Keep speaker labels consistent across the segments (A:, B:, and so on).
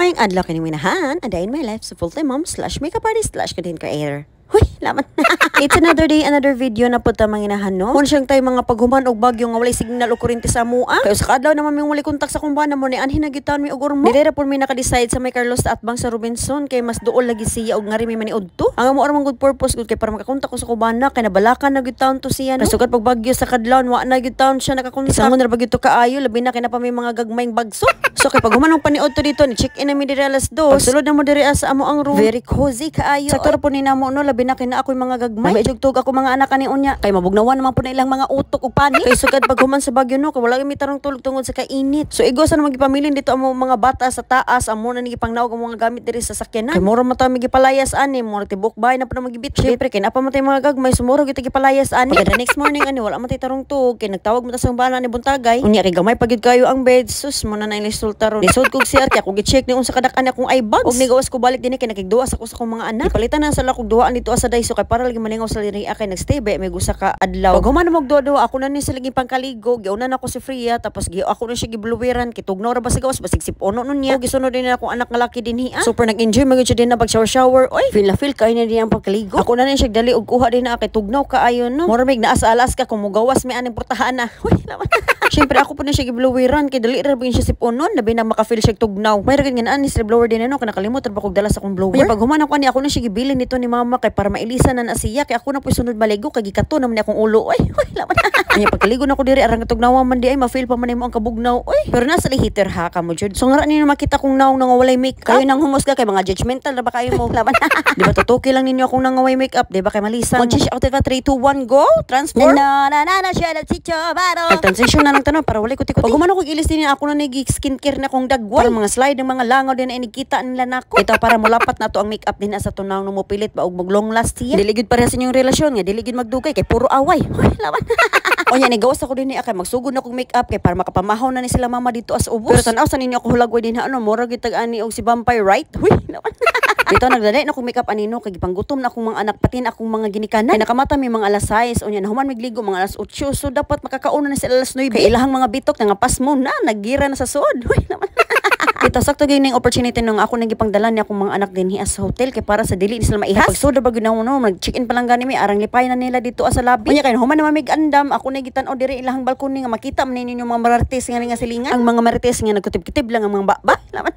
A: Mayang adlaw kini minahan, a day in my life sa full-time mom / makeup artist / content creator. Huy, laman. It's another day, another video na po tamang inahan, no? Kung siyang tayo mga paghuman og bagyo nga walay signal o kurente sa mua. Kayo sa kadlaw naman may wali kontak sa kumbana mo ni anhin nagitan mi og urmo. Dire po mi naka-decide sa may Carlos at bang sa Robinson kay mas duol lagi siya og ngari mi maniudto. Ang amo ramang good purpose good kay para makakontak ko sa kumbana kay nabalakan na gitaon to siya, no? Kasugat pag bagyo sa kadlaw wa na gitaon siya nakakontak. Sangon na bagyo to kaayo labi na kay na pa may mga gagmayng bagso. So kay pag humanong paniudto dito ni check in na mi dire alas 2. Pagsulod na mo dire sa amo ang room. Very cozy kaayo. Sakto po ni namo no labi na kay na ako'y mga gagmay. May jugtog ako mga anak ani unya kay mabugnawan naman po na ilang mga utok ug pani. Kay sugad pag human sa bagyo no kay wala mi tarong tulog tungod sa kainit. So igosa na magipamilin dito amo mga bata sa taas amo na ni gipangnaog ang mga gamit diri sa sakyanan. Kay mura man ta migipalayas ani mo tibok bahay na pa na magibit. Syempre kay napa man tay mga gagmay sumuro gid gipalayas ani. Kay the next morning ani wala man tay tarong tug kay nagtawag mo ta sa bana ni buntagay. Unya kay gamay pagid kayo ang bed sus mo na nay resulta ron. Lisod kog siya kay ako gi-check ni unsa kadak-an akong eye bags. Ug nigawas ko balik dinhi kay nakigduwa sa ko sa akong mga anak. Palitan na sa lakog duwaan dito sa dayso kay para lagi maningaw sa diri kay nagstay ba may gusa ka adlaw. Pag human mo duwa ako na ni sa lagi pangkaligo, giunan ako si Freya tapos ako na siya gibluwiran kitugnaw ra ba sa gawas basig sipono nun niya. Gisunod din ako anak nga laki dinhi. Super nag-enjoy magud siya din na pag shower. Oy, feel na feel kay na din ang pagkaligo. Ako na ni siya dali og kuha din na kay tugnaw kaayo no. Mura mig naa sa alas ka kung mugawas may aning portahan na. Uy, naman. Syempre ako po na siya gibluwiran kay dali ra ba siya siponon labi na maka-feel siya tugnaw. May ra gid nga ani sa blower din no kana kalimot ra ba kog dala sa akong blower. Kaya pag human ako na siya gibilin nito ni mama kay para mailisan na siya kay ako na po sunod maligo kay gikato naman akong ulo. Oy, laman. Anya pagkaligo na ko diri arang tugnaw man di ay ma-feel pa man mo ang kabugnaw. Oy, pero nasa lihiter ha kamo jud. So ngara ninyo makita kong naong nangawalay makeup. Kayo nang humusga kay mga judgmental na ba kayo mo? Laman. Di ba tutuki lang ninyo akong nangaway makeup, di ba kay malisan. Mag-check out 3 2 1 go. Transform. Na siya na chicho baro. Transition na nang tanon para wala ko tikot. Pag humano ko ilis din ako na nag skincare na kong dagway. Para mga slide ng mga langaw din na inikita nila nako. Ito para molapat na to ang makeup din sa tunaw no mo pilit ba og long last siya. Dili gid pareha sa inyong relasyon nga dili gid magdugay kay puro away. Hoy, laban. O nya ni gawas ako din ni akay magsugod na kog makeup kay para makapamahaw na ni sila mama dito as ubos. Pero tan-aw sa ninyo ako hulagway din ano mura gid tag-ani og si Vampire right. Hoy, laban. Dito nagdaday na kog makeup anino kay gipanggutom na akong mga anak pati na akong mga ginikanan. Kay nakamata mi mga alas 6 o nya nahuman migligo mga alas 8 so dapat makakauna na sila alas 9. Kay ilahang mga bitok nga pasmo na nagira na sa suod. Hoy, laban. Ito sakto gyud ning opportunity nung ako nagipangdala ni akong mga anak din sa hotel kay para sa dili sila maihas. Pag soda ba gyud no mag-check-in pa lang gani mi arang lipay na nila dito sa lobby. Unya kay human na mamig-andam ako nagitan-o diri ilahang balkoni nga makita man ninyo mga marites nga silingan. Ang mga marites nga nagkutib-kitib lang ang mga baba. Laman.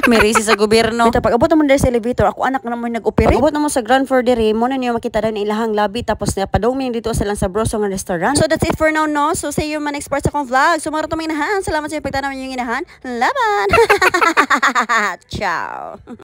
A: May risi sa gobyerno. Ito pag abot mo diri sa elevator ako anak na mo nag-operate. Pag abot mo sa ground floor diri mo na niyo makita daw ilahang lobby tapos na padong dito sa lang sa Broso nga restaurant. So that's it for now no. So see you in my next part sa akong vlog. Sumaro to mga inahan. Salamat sa pagtanaw niyo inahan. Laban. Ciao.